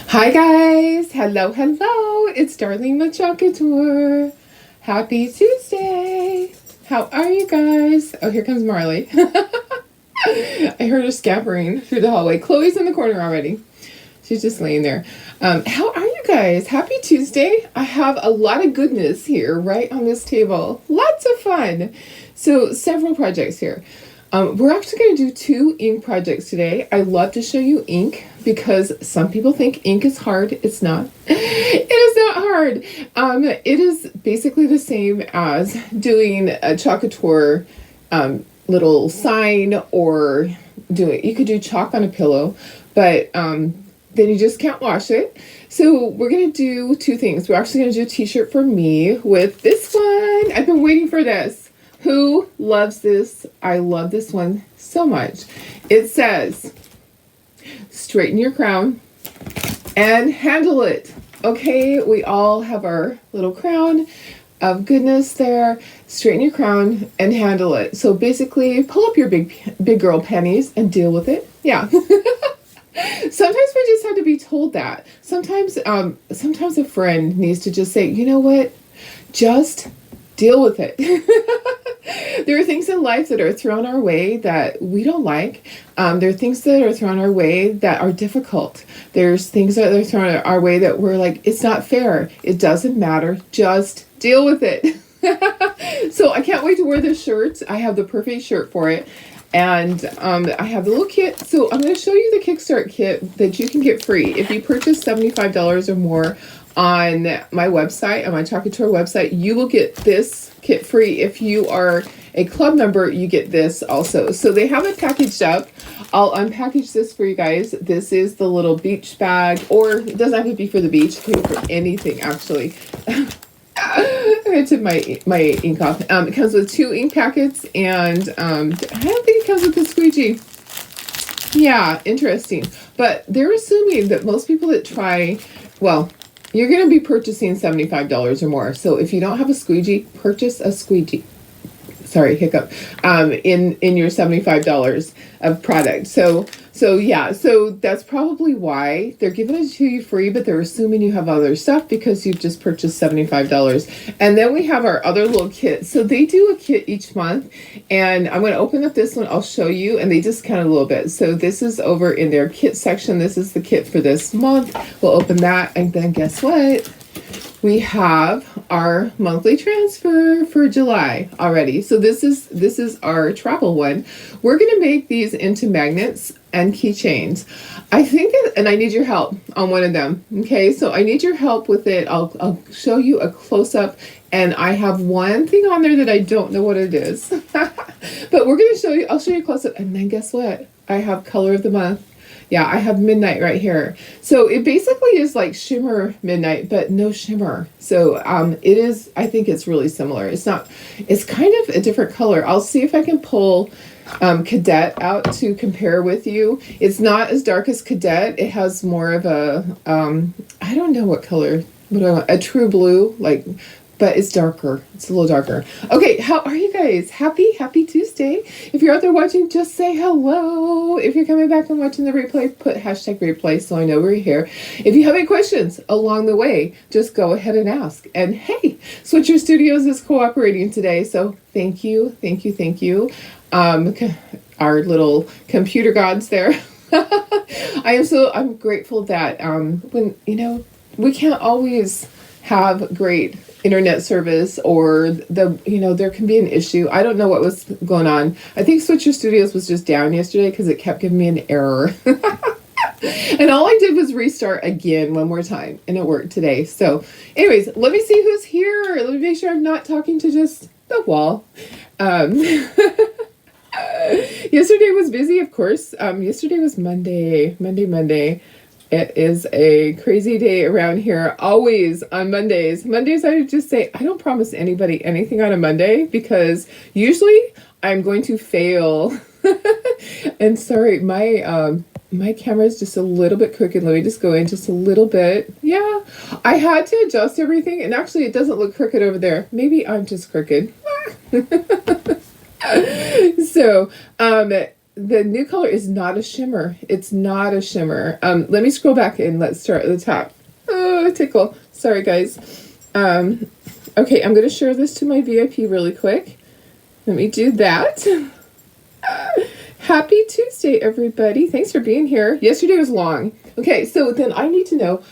Hi guys, hello, hello. It's Darlene with Couture. Happy Tuesday. How are you guys? Oh, here comes Marley. I heard her scampering through the hallway. Chloe's in the corner already. She's just laying there. How are you guys? Happy Tuesday. I have a lot of goodness here right on this table. Lots of fun. So several projects here. We're actually going to do 2 ink projects today. I love to show you ink because some people think ink is hard. It's not. It is not hard. It is basically the same as doing a Couture little sign, or you could do chalk on a pillow, but then you just can't wash it. So we're going to do 2 things. We're actually going to do a t-shirt for me with this one. I've been waiting for this. Who loves this? I love this one so much. It says, straighten your crown and handle it. Okay, we all have our little crown of goodness there. Straighten your crown and handle it. So basically, pull up your big girl panties and deal with it. Yeah. Sometimes we just have to be told that. Sometimes a friend needs to just say, you know what? Just deal with it. There are things in life that are thrown our way that we don't like. There are things that are thrown our way that are difficult. There's things that are thrown our way that we're like, it's not fair. It doesn't matter. Just deal with it. So I can't wait to wear this shirt. I have the perfect shirt for it. And I have the little kit. So I'm going to show you the Kickstart kit that you can get free. If you purchase $75 or more on my website, on my Couture website, you will get this kit free. If you are a club member, you get this also. So they have it packaged up. I'll unpackage this for you guys. This is the little beach bag, or it doesn't have to be for the beach. It can be for anything, actually. I'm going to take my ink off. It comes with 2 ink packets, and I don't think it comes with a squeegee. Yeah, interesting. But they're assuming that most people that try, well, you're going to be purchasing $75 or more. So if you don't have a squeegee, purchase a squeegee. Sorry, hiccup. In your $75 of product. So yeah, so that's probably why they're giving it to you free, but they're assuming you have other stuff because you've just purchased $75. And then we have our other little kit. So they do a kit each month, and I'm going to open up this one. I'll show you, and they discount a little bit. So this is over in their kit section. This is the kit for this month. We'll open that, and then guess what? We have our monthly transfer for July already. So this is our travel one. We're going to make these into magnets and keychains. I think, and I need your help on one of them. Okay, so I need your help with it. I'll show you a close-up, and I have one thing on there that I don't know what it is. But we're going to show you, I'll show you a close-up, and then guess what? I have color of the month. Yeah, I have midnight right here. So it basically is like shimmer midnight, but no shimmer. So it is, I think it's really similar. It's kind of a different color. I'll see if I can pull Cadet out to compare with you. It's not as dark as Cadet. It has more of a, I don't know what color, what do I want? A true blue, but it's darker. It's a little darker. Okay, how are you guys? Happy Tuesday. If you're out there watching, just say hello. If you're coming back and watching the replay, put hashtag replay so I know we're here. If you have any questions along the way, just go ahead and ask. And hey, Switcher Studios is cooperating today, so thank you. Our little computer gods there. I'm grateful that when, we can't always have great internet service, or there can be an issue. I don't know what was going on. I think Switcher Studios was just down yesterday because it kept giving me an error. And all I did was restart again one more time, and it worked today. So anyways, let me see who's here. Let me make sure I'm not talking to just the wall. Yesterday was busy, of course. Yesterday was Monday. It is a crazy day around here, always on Mondays. Mondays, I would just say, I don't promise anybody anything on a Monday because usually I'm going to fail. And sorry, my camera is just a little bit crooked. Let me just go in just a little bit. Yeah, I had to adjust everything, and actually it doesn't look crooked over there. Maybe I'm just crooked. So, the new color is not a shimmer. It's not a shimmer. Let me scroll back and let's start at the top. Oh, tickle. Sorry, guys. Okay, I'm going to share this to my VIP really quick. Let me do that. Happy Tuesday, everybody. Thanks for being here. Yesterday was long. Okay, so then I need to know.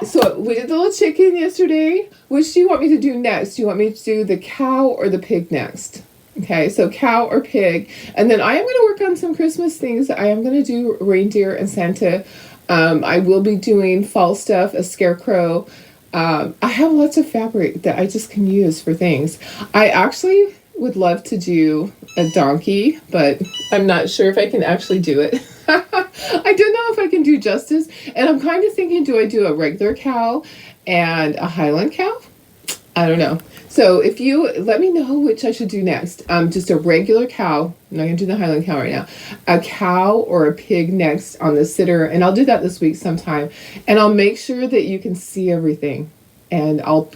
So we did the little chicken yesterday. Which do you want me to do next? Do you want me to do the cow or the pig next? Okay, so cow or pig. And then I am going to work on some Christmas things. I am going to do reindeer and Santa. I will be doing fall stuff, a scarecrow. I have lots of fabric that I just can use for things. I actually would love to do a donkey, but I'm not sure if I can actually do it. I don't know if I can do justice. And I'm kind of thinking, do I do a regular cow and a Highland cow? I don't know. So if you let me know which I should do next. Just a regular cow. I'm not going to do the Highland cow right now. A cow or a pig next on the sitter. And I'll do that this week sometime. And I'll make sure that you can see everything. And I'll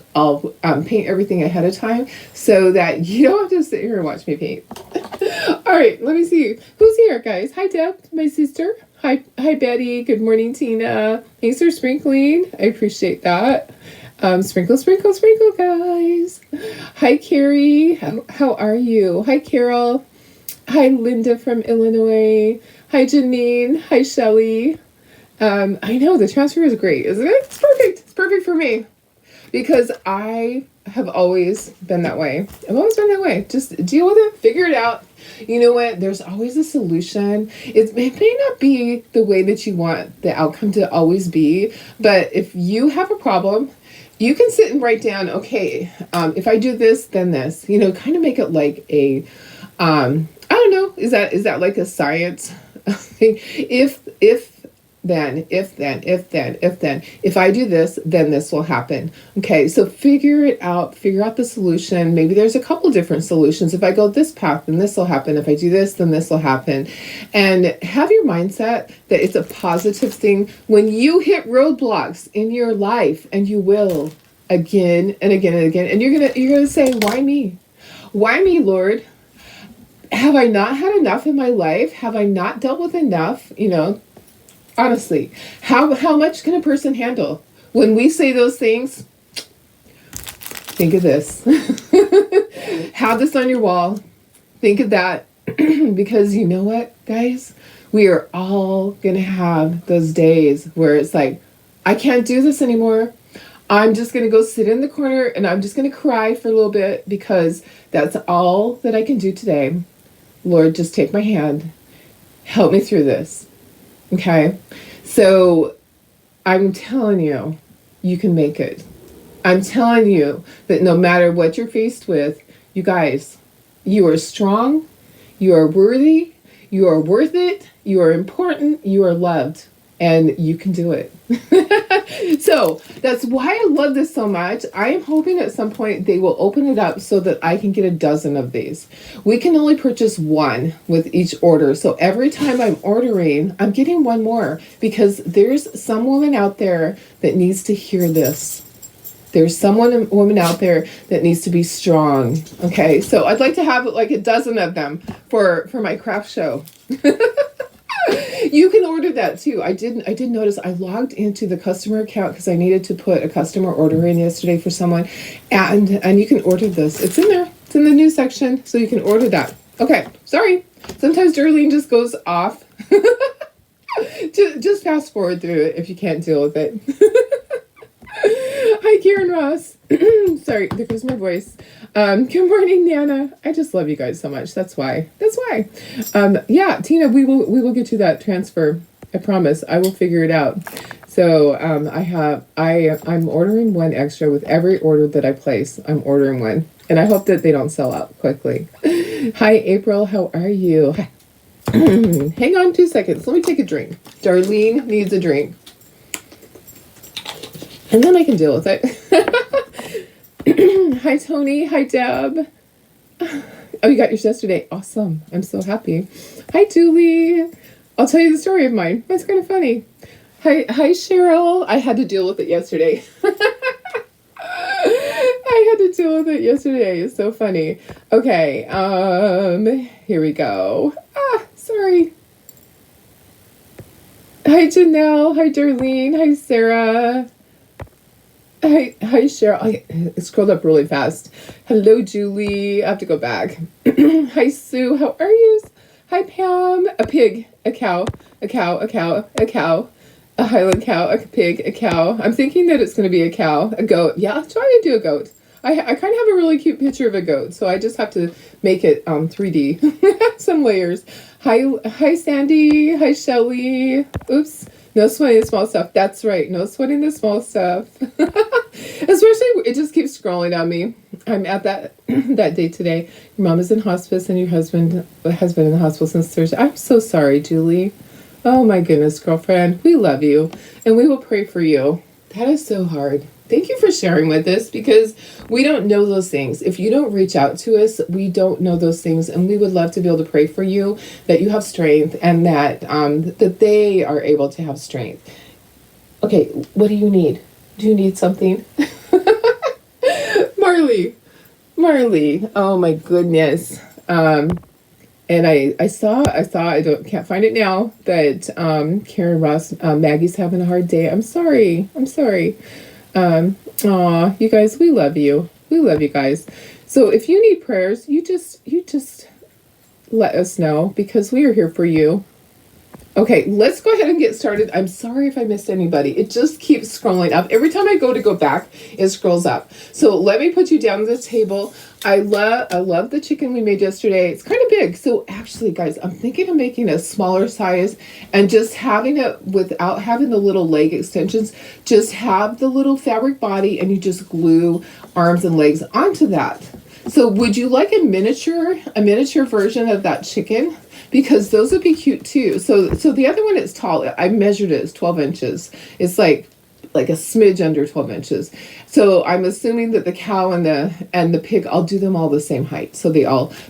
paint everything ahead of time so that you don't have to sit here and watch me paint. All right, let me see. Who's here, guys? Hi, Deb, my sister. Hi, Betty. Good morning, Tina. Thanks for sprinkling. I appreciate that. Sprinkle, sprinkle, sprinkle, guys. Hi, Carrie. How are you? Hi, Carol. Hi, Linda from Illinois. Hi, Janine. Hi, Shelly. I know the transfer is great, isn't it? It's perfect. It's perfect for me. Because I have always been that way. I've always been that way. Just deal with it. Figure it out. You know what? There's always a solution. It may not be the way that you want the outcome to always be. But if you have a problem, you can sit and write down, okay, if I do this, then this. You know, kind of make it like a, I don't know. Is that like a science thing? If I do this, then this will happen. Okay, so figure it out, figure out the solution. Maybe there's a couple different solutions. If I go this path, then this will happen. If I do this, then this will happen. And have your mindset that it's a positive thing. When you hit roadblocks in your life, and you will again and again and again, and you're gonna say, why me? Why me, Lord? Have I not had enough in my life? Have I not dealt with enough? You know, honestly, how much can a person handle? When we say those things, think of this. Have this on your wall. Think of that. Because you know what, guys? We are all going to have those days where it's like, I can't do this anymore. I'm just going to go sit in the corner and I'm just going to cry for a little bit because that's all that I can do today. Lord, just take my hand. Help me through this. Okay? So I'm telling you, you can make it. I'm telling you that no matter what you're faced with, you guys, you are strong, you are worthy, you are worth it, you are important, you are loved, and you can do it. So that's why I love this so much. I am hoping at some point they will open it up so that I can get a dozen of these. We can only purchase one with each order. So every time I'm ordering, I'm getting one more because there's some woman out there that needs to hear this. There's woman out there that needs to be strong. Okay, so I'd like to have like a dozen of them for my craft show. You can order that too. I did notice I logged into the customer account because I needed to put a customer order in yesterday for someone, and you can order this. It's in there. It's in the news section, so you can order that. Okay, sorry. Sometimes Darlene just goes off. Just fast forward through it if you can't deal with it. Hi, Karen Ross. Sorry, there goes my voice. Good morning, Nana. I just love you guys so much. That's why. Yeah, Tina, we will get you that transfer. I promise. I will figure it out. So I'm ordering one extra with every order that I place. I'm ordering one, and I hope that they don't sell out quickly. Hi, April. How are you? Hang on 2 seconds. Let me take a drink. Darlene needs a drink. And then I can deal with it. Hi, Tony. Hi, Deb. Oh, you got yours yesterday. Awesome. I'm so happy. Hi, Julie. I'll tell you the story of mine. That's kind of funny. Hi, Cheryl. I had to deal with it yesterday. It's so funny. Okay. Here we go. sorry. Hi, Janelle. Hi, Darlene. Hi, Sarah. Hi, Cheryl. I scrolled up really fast. Hello, Julie. I have to go back. Hi, Sue. How are you? Hi, Pam. A pig, a cow, a cow, a cow, a cow, a Highland cow, a pig, a cow. I'm thinking that it's going to be a cow, a goat. Yeah, I'll try to do a goat. I kind of have a really cute picture of a goat, so I just have to make it 3D. Some layers. Hi, Sandy. Hi, Shelly. Oops. No sweating the small stuff. That's right. No sweating the small stuff. Especially, it just keeps scrolling on me. I'm at that that day today. Your mom is in hospice and your husband has been in the hospital since Thursday. I'm so sorry, Julie. Oh my goodness, girlfriend. We love you and we will pray for you. That is so hard. Thank you for sharing with us because we don't know those things. If you don't reach out to us, we don't know those things, and we would love to be able to pray for you that you have strength and that that they are able to have strength. Okay, what do you need? Do you need something? Marley. Oh my goodness. And I saw I can't find it now that Karen Ross Maggie's having a hard day. I'm sorry. Aw, you guys, we love you. We love you guys. So if you need prayers, you just let us know because we are here for you. Okay, let's go ahead and get started. I'm sorry if I missed anybody. It just keeps scrolling up. Every time I go back, it scrolls up. So let me put you down at the table. I love the chicken we made yesterday. It's kind of big. So actually, guys, I'm thinking of making a smaller size and just having it without having the little leg extensions. Just have the little fabric body and you just glue arms and legs onto that. So would you like a miniature version of that chicken? Because those would be cute too. So the other one is tall. I measured it. It's 12 inches. It's like a smidge under 12 inches. So I'm assuming that the cow and the pig, I'll do them all the same height. So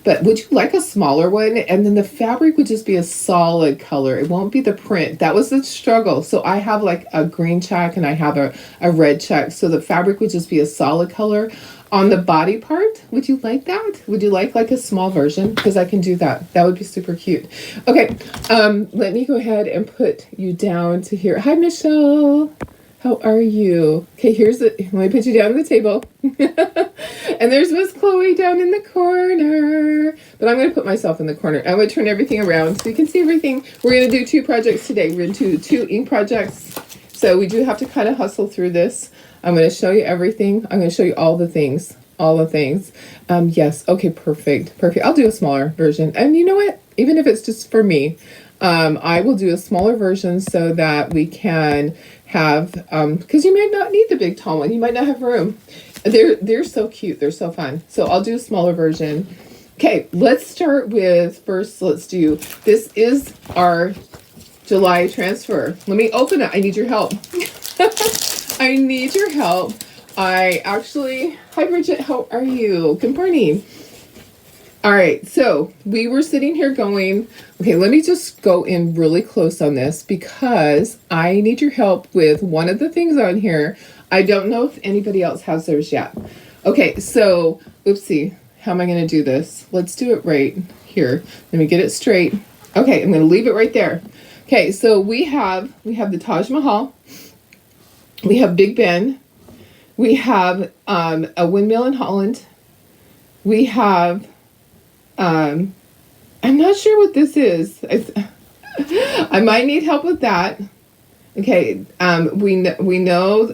but would you like a smaller one? And then the fabric would just be a solid color. It won't be the print. That was the struggle. So I have like a green check and I have a red check. So the fabric would just be a solid color. On the body part, would you like that? Would you like a small version? Because I can do that. That would be super cute. Okay, let me go ahead and put you down to here. Hi, Michelle. How are you? Okay, let me put you down on the table. And there's Miss Chloe down in the corner. But I'm going to put myself in the corner. I'm going to turn everything around so you can see everything. We're going to do 2 projects today. We're going to do 2 ink projects. So we do have to kind of hustle through this. I'm going to show you everything. I'm going to show you all the things. Yes. Okay, perfect. I'll do a smaller version. And you know what? Even if it's just for me, I will do a smaller version so that we can have, because you might not need the big tall one. You might not have room. They're so cute. They're so fun. So I'll do a smaller version. Okay, let's start with first. This is our July transfer. Let me open it. I need your help. I need your help. Hi Bridget, how are you? Good morning. All right, so we were sitting here going, okay, let me just go in really close on this because I need your help with one of the things on here. I don't know if anybody else has theirs yet. Okay, so, oopsie, how am I going to do this? Let's do it right here. Let me get it straight. Okay, I'm going to leave it right there. Okay, so we have the Taj Mahal. We have Big Ben. We have a windmill in Holland. We have, I'm not sure what this is. I might need help with that. Okay, we know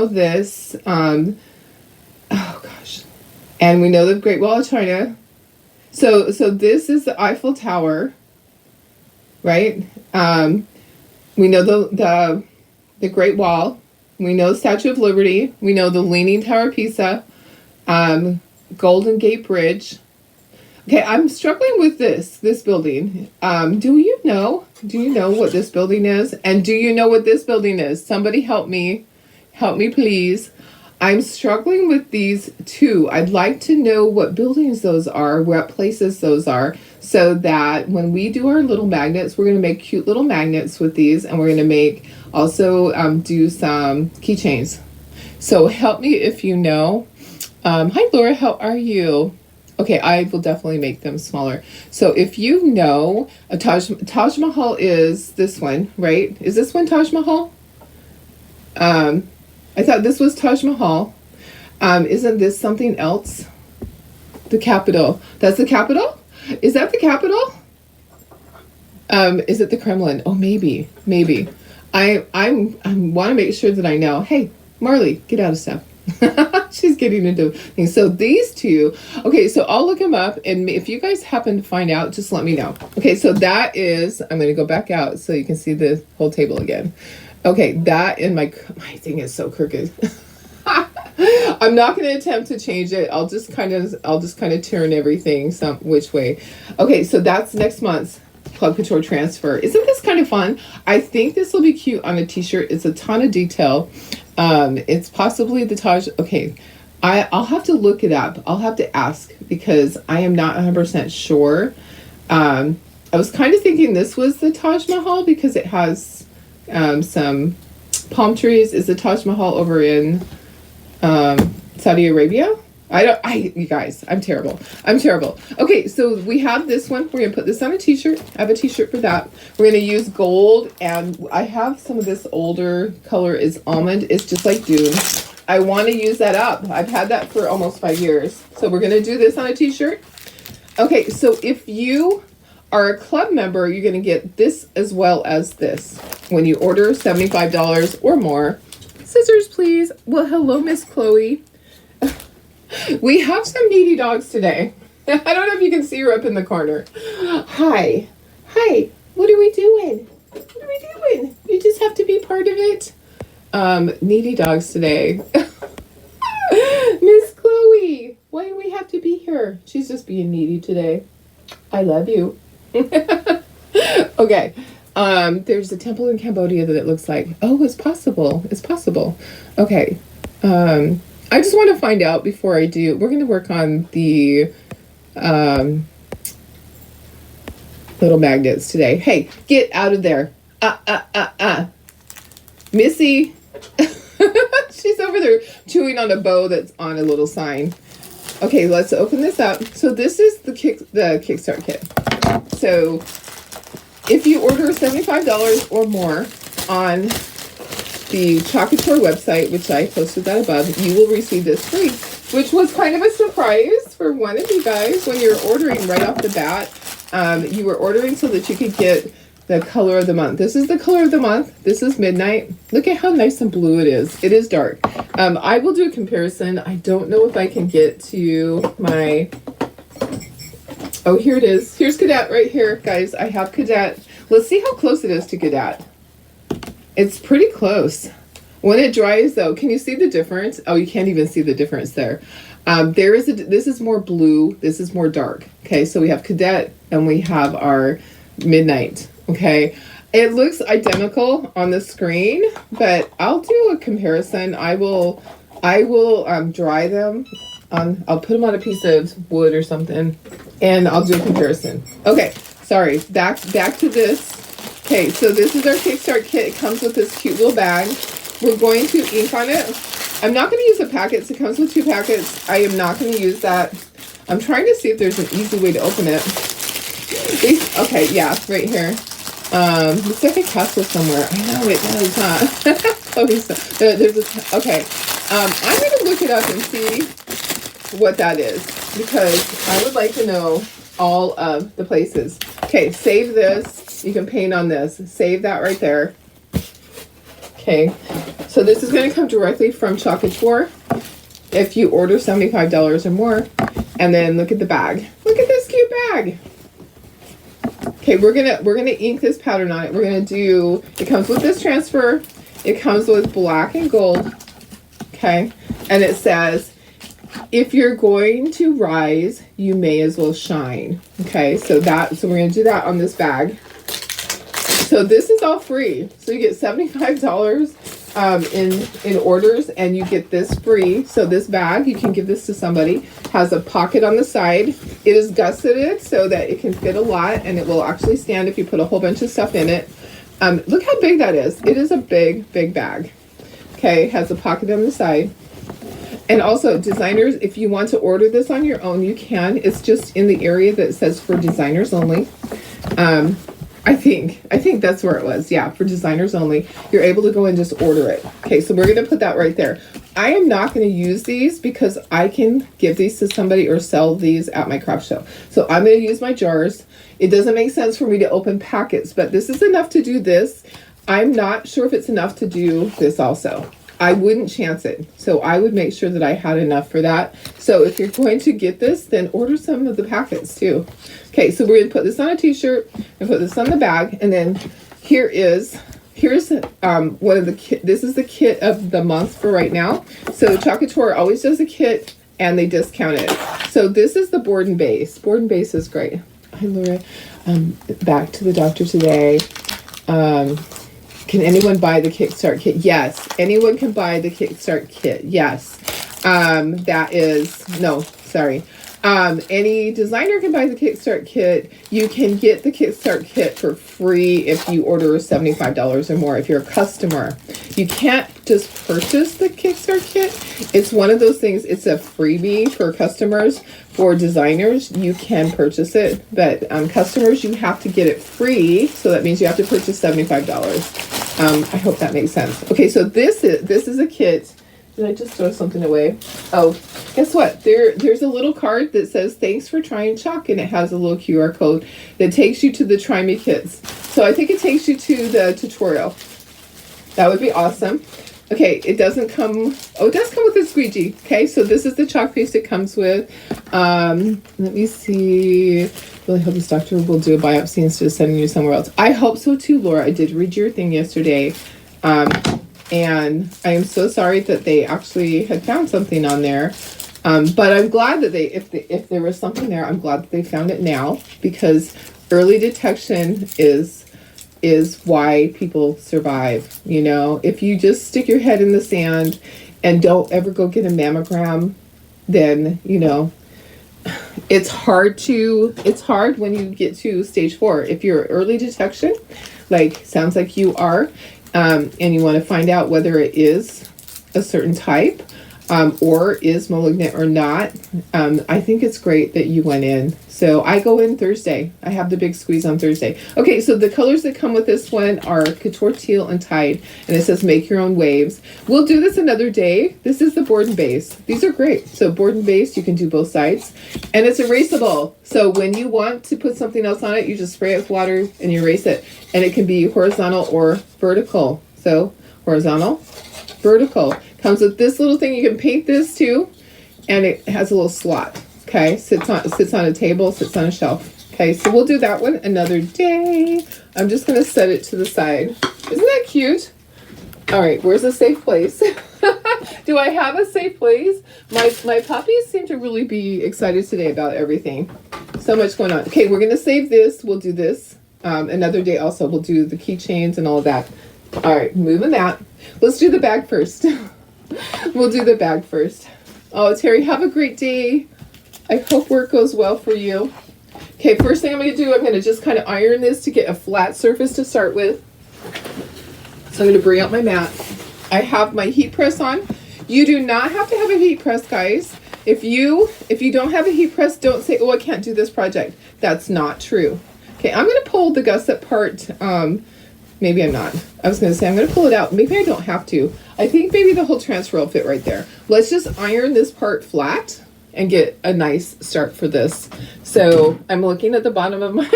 this. Oh gosh, and we know the Great Wall of China. So this is the Eiffel Tower, right? We know the Great Wall. We know the Statue of Liberty. We know the Leaning Tower of Pisa, Golden Gate Bridge. Okay, I'm struggling with this building. Do you know what this building is? And do you know what this building is? Somebody help me. Help me, please. I'm struggling with these 2. I'd like to know what buildings those are, what places those are, so that when we do our little magnets, we're going to make cute little magnets with these, and we're going to make also do some keychains. So help me if you know. Hi, Laura. How are you? Okay, I will definitely make them smaller. So if you know, a Taj Mahal is this one, right? Is this one Taj Mahal? I thought this was Taj Mahal. Isn't this something else? The Capitol. That's the Capitol? Is that the Capitol? Is it the Kremlin? Oh, maybe. I want to make sure that I know. Hey, Marley, get out of stuff. She's getting into things. So these two, okay, so I'll look them up, and if you guys happen to find out, just let me know. Okay, so that is, I'm going to go back out so you can see the whole table again. Okay, that, and my thing is so crooked. I'm not going to attempt to change it. I'll just kind of turn everything some which way. Okay, so that's next month's Club Couture transfer. Isn't this kind of fun? I think this will be cute on a t-shirt. It's a ton of detail. It's possibly the Taj. Okay, I'll have to look it up. I'll have to ask because I am not 100% sure. I was kind of thinking this was the Taj Mahal because it has some palm trees. Is the Taj Mahal over in Saudi Arabia? You guys, I'm terrible. Okay, so we have this one. We're going to put this on a t-shirt. I have a t-shirt for that. We're going to use gold, and I have some of this older color is almond. It's just like Dune. I want to use that up. I've had that for almost 5 years. So we're going to do this on a t-shirt. Okay, so if you are a club member, you're going to get this as well as this. When you order $75 or more. Scissors, please. Well, hello, Miss Chloe. We have some needy dogs today. I don't know if you can see her up in the corner. Hi. What are we doing? You just have to be part of it. Needy dogs today. Miss Chloe, why do we have to be here? She's just being needy today. I love you. Okay. There's a temple in Cambodia that it looks like. Oh, it's possible. Okay. I just want to find out before I do. We're going to work on the little magnets today. Hey, get out of there. Missy. She's over there chewing on a bow that's on a little sign. Okay, let's open this up. So this is the Kickstart kit. So if you order $75 or more on the Couture website, which I posted that above, you will receive this free, which was kind of a surprise for one of you guys when you're ordering right off the bat. You were ordering so that you could get the color of the month. This is the color of the month. This is Midnight. Look at how nice and blue it is. It is dark. I will do a comparison. I don't know if I can get to my... Oh, here it is. Here's Cadet right here, guys. I have Cadet. Let's see how close it is to Cadet. It's pretty close. When it dries, though, can you see the difference? Oh, you can't even see the difference there. This is more blue. This is more dark. Okay, so we have Cadet and we have our Midnight. Okay, it looks identical on the screen, but I'll do a comparison. I will dry them. I'll put them on a piece of wood or something, and I'll do a comparison. Okay, sorry. Back to this. Okay, so this is our Kickstart kit. It comes with this cute little bag. We're going to ink on it. I'm not going to use the packets. It comes with 2 packets. I am not going to use that. I'm trying to see if there's an easy way to open it. Okay, yeah, right here. Looks like a castle somewhere. I know it does, huh? Okay. I'm going to look it up and see what that is because I would like to know all of the places. Okay, save this. You can paint on this. Save that right there. Okay, so this is going to come directly from Couture if you order $75 or more. And then look at the bag. Look at this cute bag. Okay, we're gonna ink this pattern on it. We're gonna do. It comes with this transfer. It comes with black and gold. Okay, and it says, if you're going to rise, you may as well shine. Okay, so we're gonna do that on this bag. So this is all free. So you get $75 in orders, and you get this free. So this bag, you can give this to somebody. Has a pocket on the side. It is gusseted so that it can fit a lot, and it will actually stand if you put a whole bunch of stuff in it. Look how big that is. It is a big bag. Okay, it has a pocket on the side. And also, designers, if you want to order this on your own, you can. It's just in the area that says for designers only. I think that's where it was. Yeah, for designers only. You're able to go and just order it. Okay, so we're going to put that right there. I am not going to use these because I can give these to somebody or sell these at my craft show. So I'm going to use my jars. It doesn't make sense for me to open packets, but this is enough to do this. I'm not sure if it's enough to do this also. I wouldn't chance it. So I would make sure that I had enough for that. So if you're going to get this, then order some of the packets too. Okay, so we're going to put this on a t-shirt and put this on the bag. And then here's one of the this is the kit of the month for right now. So Couture always does a kit and they discount it. So this is the board and base. Board and base is great. Hi Laura. Back to the doctor today. Can anyone buy the Kickstart kit? Yes, anyone can buy the Kickstart kit. Yes. That is, no, sorry. Any designer can buy the Kickstart kit. You can get the Kickstart kit for free if you order $75 or more if you're a customer. You can't just purchase the Kickstart kit. It's one of those things, it's a freebie for customers. For designers, you can purchase it, but customers, you have to get it free. So that means you have to purchase $75. I hope that makes sense. Okay, so this is a kit. Did I just throw something away? Oh, guess what? There's a little card that says, thanks for trying chalk, and it has a little QR code that takes you to the Try Me kits. So I think it takes you to the tutorial. That would be awesome. Okay, it doesn't come, oh, it does come with a squeegee. Okay, so this is the chalk paste it comes with. Let me see. Really hope this doctor will do a biopsy instead of sending you somewhere else. I hope so too, Laura. I did read your thing yesterday. And I am so sorry that they actually had found something on there. But I'm glad that if there was something there, I'm glad that they found it now, because early detection is why people survive. You know, if you just stick your head in the sand and don't ever go get a mammogram, then, you know, it's hard when you get to stage 4. If you're early detection, like sounds like you are, and you want to find out whether it is a certain type, or is malignant or not, I think it's great that you went in. So I go in Thursday. I have the big squeeze on Thursday. Okay, so the colors that come with this one are Couture, Teal, and Tide, and it says make your own waves. We'll do this another day. This is the board and base. These are great. So board and base, you can do both sides, and it's erasable. So when you want to put something else on it, you just spray it with water and you erase it, and it can be horizontal or vertical. So horizontal, vertical. Comes with this little thing. You can paint this too, and it has a little slot. Okay, sits on a table, sits on a shelf. Okay, so we'll do that one another day. I'm just gonna set it to the side. Isn't that cute? All right, where's a safe place? Do I have a safe place? My puppies seem to really be excited today about everything. So much going on. Okay, we're gonna save this. We'll do this another day. Also, we'll do the keychains and all of that. All right, moving that. Let's do the bag first. We'll do the bag first. Oh, Terry, have a great day. I hope work goes well for you. Okay, first thing I'm going to do, I'm going to just kind of iron this to get a flat surface to start with. So I'm going to bring out my mat. I have my heat press on. You do not have to have a heat press, guys. If you don't have a heat press, don't say, oh, I can't do this project. That's not true. Okay, I'm going to pull the gusset part. Maybe I'm not. I was going to say I'm going to pull it out. Maybe I don't have to. I think maybe the whole transfer will fit right there. Let's just iron this part flat and get a nice start for this. So I'm looking at the bottom of my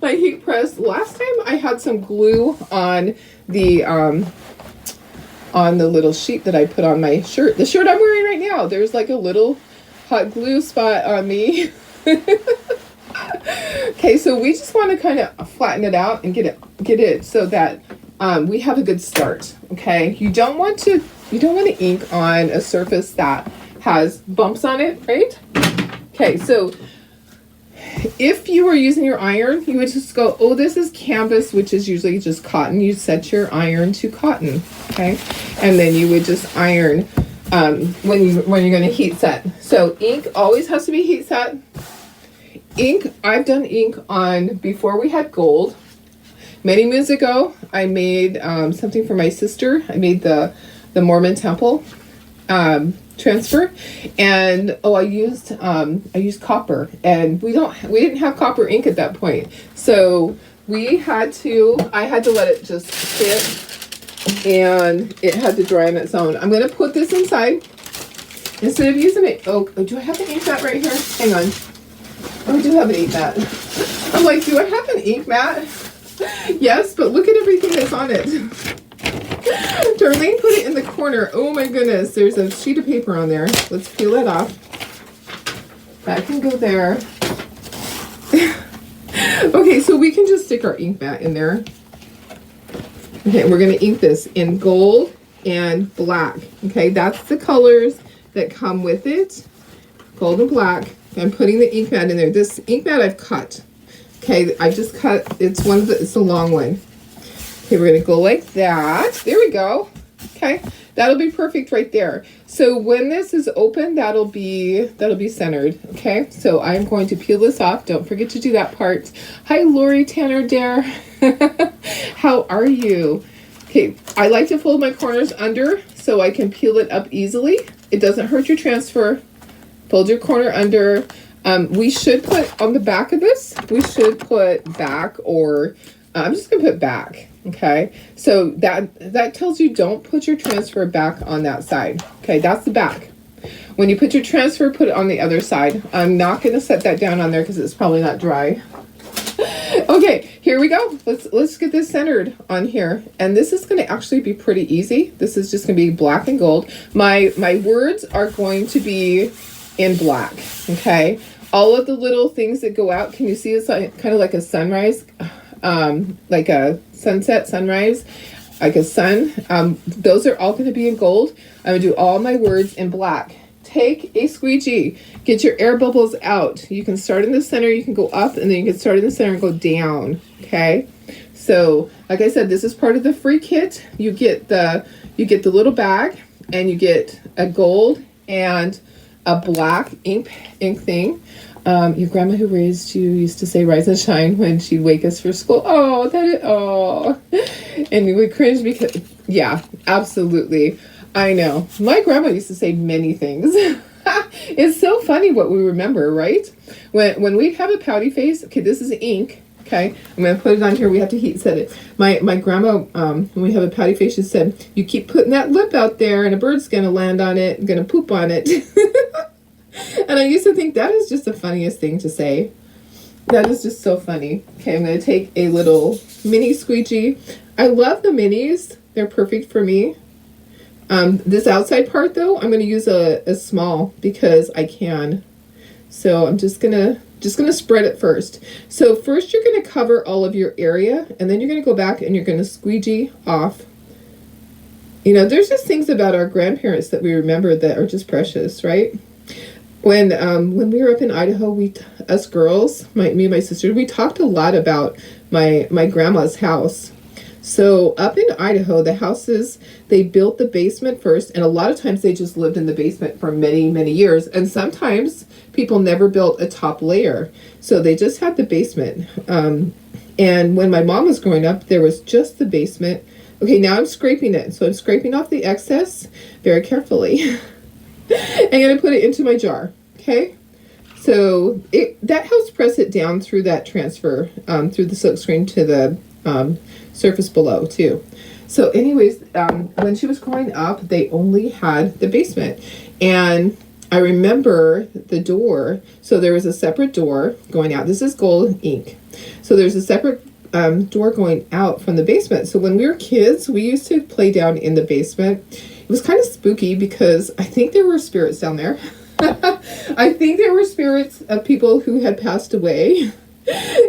heat press. Last time I had some glue on the little sheet that I put on my shirt. The shirt I'm wearing right now, there's like a little hot glue spot on me. Okay, so we just want to kind of flatten it out and get it so that we have a good start. Okay, you don't want to ink on a surface that has bumps on it, right? Okay, so if you were using your iron, you would just go, oh, this is canvas, which is usually just cotton. You set your iron to cotton, okay, and then you would just iron when you're going to heat set. So ink always has to be heat set. Ink, I've done ink on before we had gold. Many moons ago, I made something for my sister. I made the Mormon temple. transfer, and I used copper, and we didn't have copper ink at that point, so I had to let it just sit, and it had to dry on its own. I'm gonna put this inside instead of using it. Oh, do I have an ink mat right here? Hang on. Oh, I do have an ink mat. I'm like, do I have an ink mat? Yes, but look at everything that's on it. Darlene put it in the corner. Oh my goodness, there's a sheet of paper on there. Let's peel it off. That can go there. Okay, so we can just stick our ink mat in there. Okay, we're going to ink this in gold and black. Okay, that's the colors that come with it. Gold and black. I'm putting the ink mat in there. This ink mat I've cut. Okay, I just cut, it's a long one. Okay, we're gonna go like that. There we go. Okay, that'll be perfect right there. So when this is open, that'll be centered. Okay, so I'm going to peel this off. Don't forget to do that part. Hi, Lori Tanner Dare. How are you? Okay, I like to fold my corners under so I can peel it up easily. It doesn't hurt your transfer. Fold your corner under. We should put on the back of this, we should put back, or I'm just gonna put back. Okay, so that tells you don't put your transfer back on that side. Okay, that's the back. When you put your transfer, put it on the other side. I'm not gonna set that down on there because it's probably not dry. Okay, here we go. Let's get this centered on here, and this is going to actually be pretty easy. This is just going to be black and gold. My words are going to be in black. Okay, all of the little things that go out. Can you see it's like, kind of like a sunrise, like a sunset, sunrise, like a sun. Those are all going to be in gold. I'm going to do all my words in black. Take a squeegee, get your air bubbles out. You can start in the center, you can go up, and then you can start in the center and go down. Okay, so like I said, this is part of the free kit. You get the little bag, and you get a gold and a black ink thing. Your grandma who raised you used to say "rise and shine" when she'd wake us for school. And we would cringe because, yeah, absolutely. I know. My grandma used to say many things. It's so funny what we remember, right? When we'd have a pouty face, okay, this is ink, okay? I'm going to put it on here. We have to heat set it. My grandma, when we have a pouty face, she said, you keep putting that lip out there and a bird's going to land on it and going to poop on it. And I used to think that is just the funniest thing to say. That is just so funny. Okay, I'm going to take a little mini squeegee. I love the minis. They're perfect for me. This outside part though, I'm going to use a small because I can. So I'm just gonna spread it first. So first you're going to cover all of your area, and then you're going to go back and you're going to squeegee off. You know, there's just things about our grandparents that we remember that are just precious, right? When we were up in Idaho, us girls, me and my sister, we talked a lot about my grandma's house. So up in Idaho, the houses, they built the basement first, and a lot of times they just lived in the basement for many, many years. And sometimes people never built a top layer, so they just had the basement. And when my mom was growing up, there was just the basement. Okay, now I'm scraping it. So I'm scraping off the excess very carefully. I'm going to put it into my jar, okay? So that helps press it down through that transfer, through the silk screen to the surface below too. So anyways, when she was growing up, they only had the basement, and I remember the door. So there was a separate door going out. This is gold ink. So there's a separate door going out from the basement. So when we were kids, we used to play down in the basement. It was kind of spooky because I think there were spirits down there. I think there were spirits of people who had passed away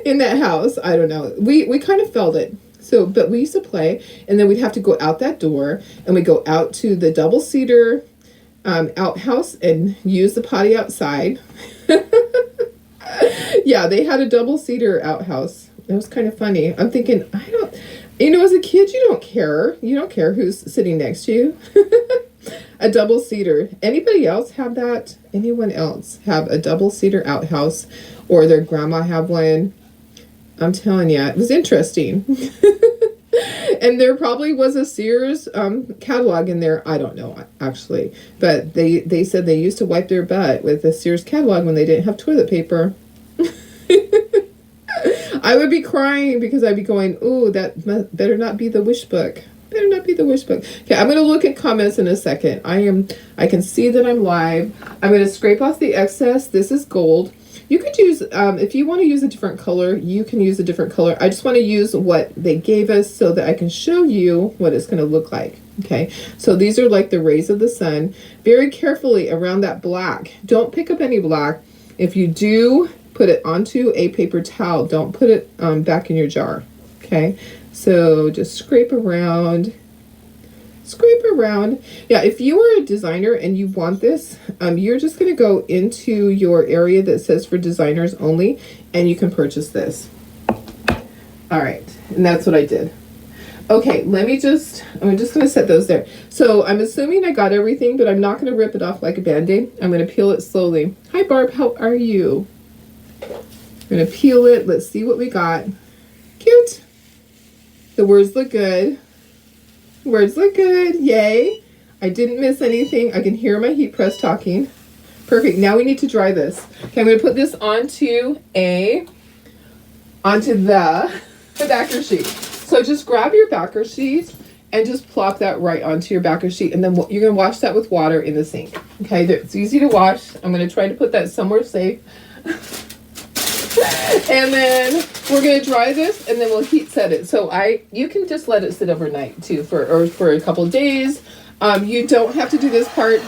in that house. I don't know. We kind of felt it. So, but we used to play, and then we'd have to go out that door, and we'd go out to the double cedar outhouse and use the potty outside. Yeah, they had a double cedar outhouse. It was kind of funny. I'm thinking, as a kid, you don't care. You don't care who's sitting next to you. A double cedar. Anybody else have that? Anyone else have a double cedar outhouse, or their grandma have one? I'm telling you, it was interesting. And there probably was a Sears catalog in there. I don't know, actually. But they said they used to wipe their butt with a Sears catalog when they didn't have toilet paper. I would be crying because I'd be going, ooh, that better not be the wish book. Better not be the wish book. Okay, I'm going to look at comments in a second. I can see that I'm live. I'm going to scrape off the excess. This is gold. You could use, if you want to use a different color, you can use a different color. I just want to use what they gave us so that I can show you what it's going to look like. Okay, so these are like the rays of the sun. Very carefully around that black. Don't pick up any black. If you do, put it onto a paper towel. Don't put it back in your jar. Okay, so just scrape around. Scrape around. Yeah, if you are a designer and you want this, you're just going to go into your area that says for designers only, and you can purchase this. All right, and that's what I did. Okay, I'm just going to set those there. So I'm assuming I got everything, but I'm not going to rip it off like a Band-Aid. I'm going to peel it slowly. Hi, Barb, how are you? I'm going to peel it. Let's see what we got. Cute. The words look good. Words look good. Yay. I didn't miss anything. I can hear my heat press talking. Perfect. Now we need to dry this. Okay, I'm going to put this onto the backer sheet. So just grab your backer sheet and just plop that right onto your backer sheet. And then you're going to wash that with water in the sink. Okay, it's easy to wash. I'm going to try to put that somewhere safe. And then we're going to dry this, and then we'll heat set it. So you can just let it sit overnight too, for a couple of days. You don't have to do this part.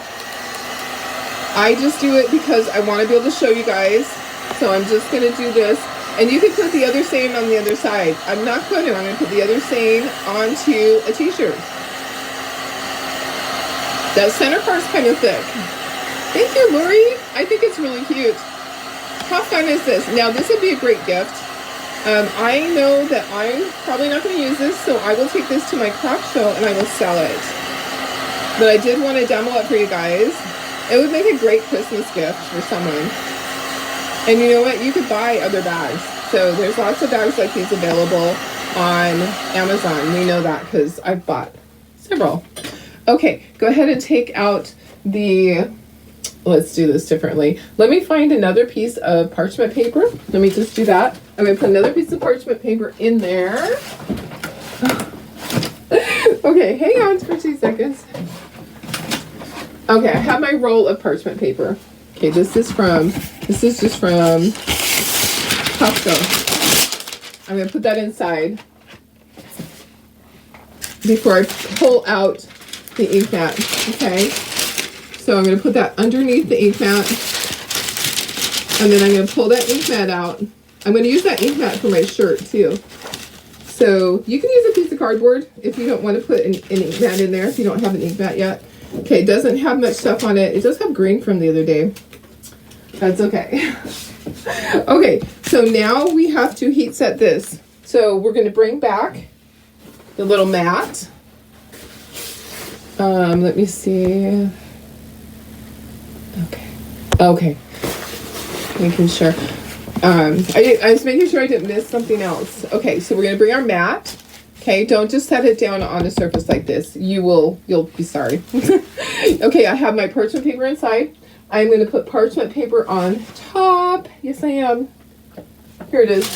I just do it because I want to be able to show you guys. So I'm just going to do this. And you can put the other same on the other side. I'm not going to. I'm going to put the other same onto a t-shirt. That center part's kind of thick. Thank you, Lori. I think it's really cute. How fun is this? Now, this would be a great gift. I know that I'm probably not going to use this, so I will take this to my craft show and I will sell it. But I did want to demo it for you guys. It would make a great Christmas gift for someone. And you know what? You could buy other bags. So there's lots of bags like these available on Amazon. We know that because I've bought several. Okay, go ahead and take out the... Let's do this differently. Let me find another piece of parchment paper. Let me just do that. I'm going to put another piece of parchment paper in there. Okay, hang on for 2 seconds. Okay, I have my roll of parchment paper. Okay, this is just from Costco. I'm going to put that inside before I pull out the ink mat. Okay. So I'm going to put that underneath the ink mat, and then I'm going to pull that ink mat out. I'm going to use that ink mat for my shirt too. So you can use a piece of cardboard if you don't want to put an ink mat in there, if you don't have an ink mat yet. Okay, it doesn't have much stuff on it. It does have green from the other day. That's okay. Okay, so now we have to heat set this. So we're going to bring back the little mat. Let me see. Okay. Making sure. I was making sure I didn't miss something else. Okay, so we're going to bring our mat. Okay, don't just set it down on a surface like this. You'll be sorry. Okay, I have my parchment paper inside. I'm going to put parchment paper on top. Yes, I am. Here it is.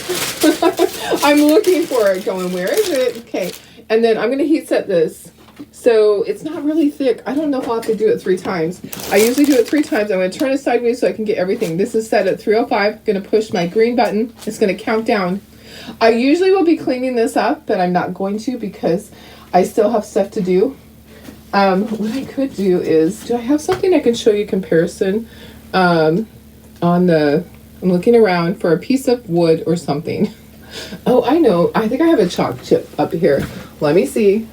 I'm looking for it, going, where is it? Okay, and then I'm going to heat set this. So it's not really thick. I don't know if I'll have to do it 3 times. I usually do it 3 times. I'm going to turn it sideways so I can get everything. This is set at 305. I'm going to push my green button. It's going to count down. I usually will be cleaning this up, but I'm not going to because I still have stuff to do. What I could do is, do I have something I can show you comparison I'm looking around for a piece of wood or something. Oh, I know. I think I have a chalk chip up here. Let me see.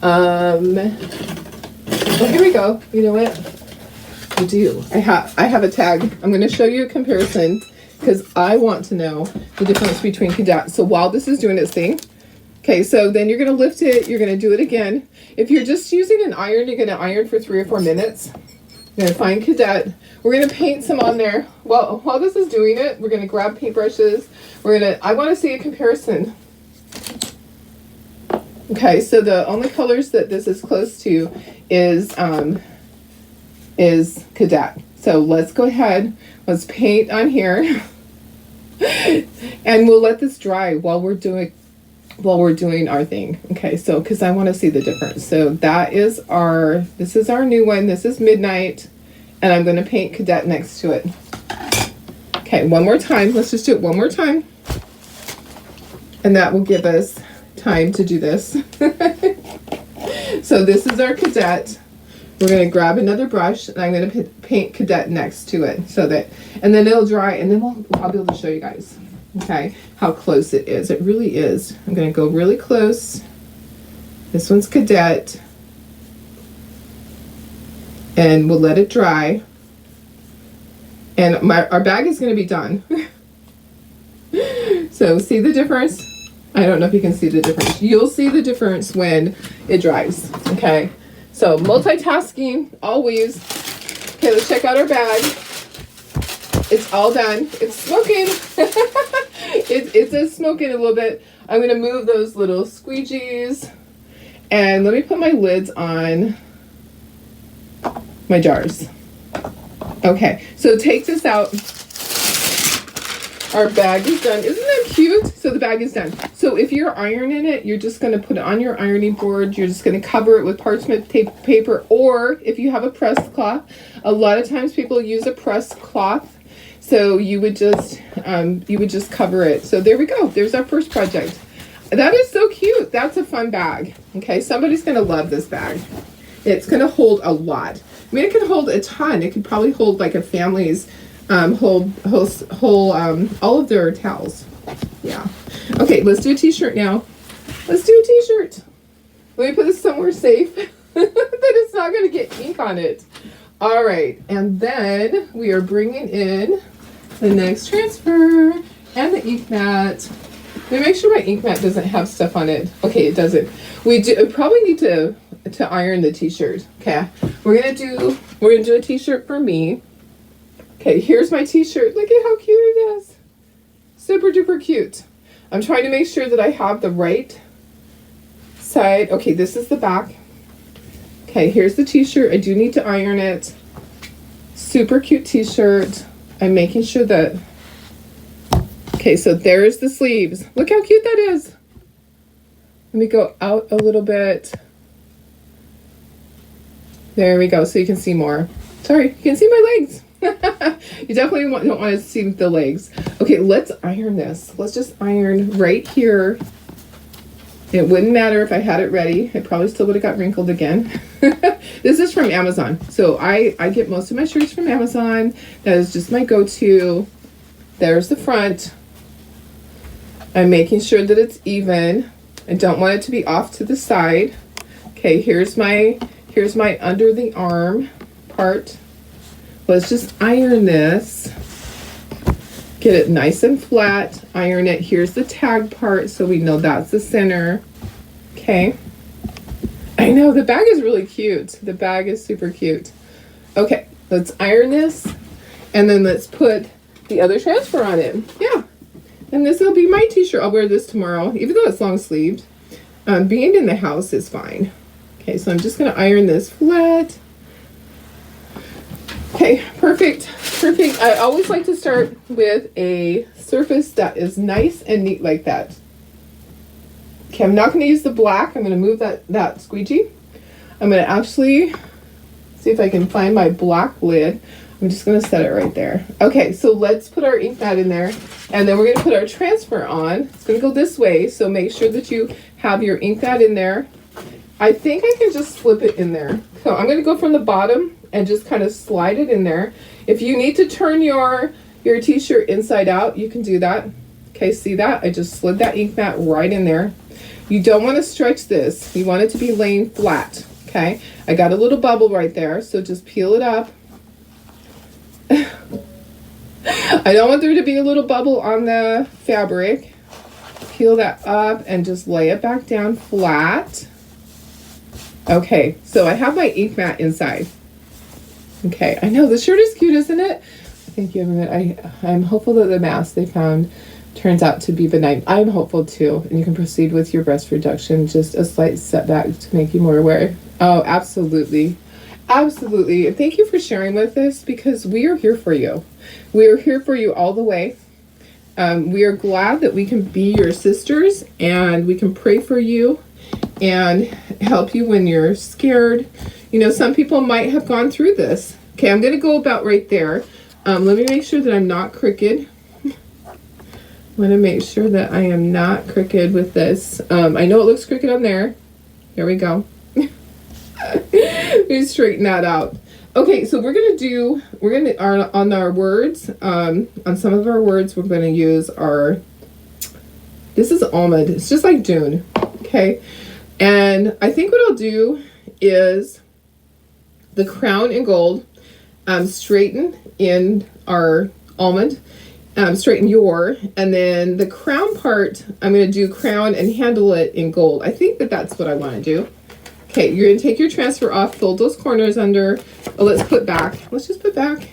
Oh, here we go. You know what? I do. I have a tag. I'm going to show you a comparison because I want to know the difference between cadet. So while this is doing its thing, okay, so then you're going to lift it. You're going to do it again. If you're just using an iron, you're going to iron for 3 or 4 minutes. You're going to find cadet. We're going to paint some on there. Well, while this is doing it, we're going to grab paintbrushes. I want to see a comparison. Okay, so the only colors that this is close to is Cadet. So let's go ahead, let's paint on here. And we'll let this dry while we're doing our thing. Okay, so because I want to see the difference. So this is our new one. This is Midnight, and I'm going to paint Cadet next to it. Okay, one more time. Let's just do it one more time. And that will give us time to do this. So this is our Cadet. We're going to grab another brush, and I'm going to paint Cadet next to it, and then it'll dry, and then I'll be able to show you guys, okay, how close it is. It really is. I'm going to go really close. This one's Cadet, and we'll let it dry. And our bag is going to be done. So see the difference? I don't know if you can see the difference. You'll see the difference when it dries, okay? So multitasking, always. Okay, let's check out our bag. It's all done. It's smoking. It is smoking a little bit. I'm going to move those little squeegees. And let me put my lids on my jars. Okay, so take this out. Our bag is done. Isn't that cute? So the bag is done. So if you're ironing it, you're just going to put it on your ironing board. You're just going to cover it with parchment paper, or if you have a pressed cloth. A lot of times people use a pressed cloth. So you would just cover it. So there we go. There's our first project. That is so cute. That's a fun bag. Okay, somebody's going to love this bag. It's going to hold a lot. I mean, it can hold a ton. It could probably hold like a family's all of their towels. Yeah. Okay, let's do a t-shirt now. Let's do a t-shirt. Let me put this somewhere safe that it's not going to get ink on it. All right, and then we are bringing in the next transfer and the ink mat. Let me make sure my ink mat doesn't have stuff on it. Okay, it doesn't. We probably need to iron the t-shirt. Okay, we're gonna do a t-shirt for me. Okay, here's my t-shirt. Look at how cute it is. Super duper cute. I'm trying to make sure that I have the right side. Okay, this is the back. Okay, here's the t-shirt. I do need to iron it. Super cute t-shirt. I'm making sure that... Okay, so there's the sleeves. Look how cute that is. Let me go out a little bit. There we go, so you can see more. Sorry, you can see my legs. You definitely don't want to see the legs. Okay, let's iron this. Let's just iron right here. It wouldn't matter if I had it ready. It probably still would have got wrinkled again. This is from Amazon. So I get most of my shirts from Amazon. That is just my go-to. There's the front. I'm making sure that it's even. I don't want it to be off to the side. Okay, here's my under the arm part. Let's just iron this. Get it nice and flat. Iron it. Here's the tag part, so we know that's the center. Okay. I know, the bag is really cute. The bag is super cute. Okay, let's iron this, and then let's put the other transfer on it. Yeah. And this will be my t-shirt. I'll wear this tomorrow, even though it's long sleeved. Being in the house is fine. Okay, so I'm just going to iron this flat. Okay, perfect. Perfect. I always like to start with a surface that is nice and neat like that. Okay, I'm not going to use the black. I'm going to move that squeegee. I'm going to actually see if I can find my black lid. I'm just going to set it right there. Okay, so let's put our ink mat in there, and then we're going to put our transfer on. It's going to go this way, so make sure that you have your ink mat in there. I think I can just slip it in there. So I'm going to go from the bottom and just kind of slide it in there. If you need to turn your t-shirt inside out, you can do that. Okay, see that? I just slid that ink mat right in there. You don't want to stretch this. You want it to be laying flat. Okay, I got a little bubble right there, so just peel it up. I don't want there to be a little bubble on the fabric. Peel that up and just lay it back down flat. Okay, so I have my ink mat inside. Okay, I know the shirt is cute, isn't it? Thank you, everyone. I'm hopeful that the mask they found turns out to be benign. I'm hopeful too, and you can proceed with your breast reduction. Just a slight setback to make you more aware. Oh, absolutely. Absolutely. And thank you for sharing with us, because we are here for you. We are here for you all the way. We are glad that we can be your sisters, and we can pray for you and help you when you're scared. You know, some people might have gone through this. Okay, I'm going to go about right there. Let me make sure that I'm not crooked. I want to make sure that I am not crooked with this. I know it looks crooked on there. Here we go. Let me straighten that out. Okay, so on our words, on some of our words, we're going to use this is almond. It's just like June. Okay, and I think what I'll do is the crown in gold, straighten in our almond, straighten your, and then the crown part, I'm going to do crown and handle it in gold. I think that that's what I want to do. Okay, you're going to take your transfer off, fold those corners under. Oh, let's just put back.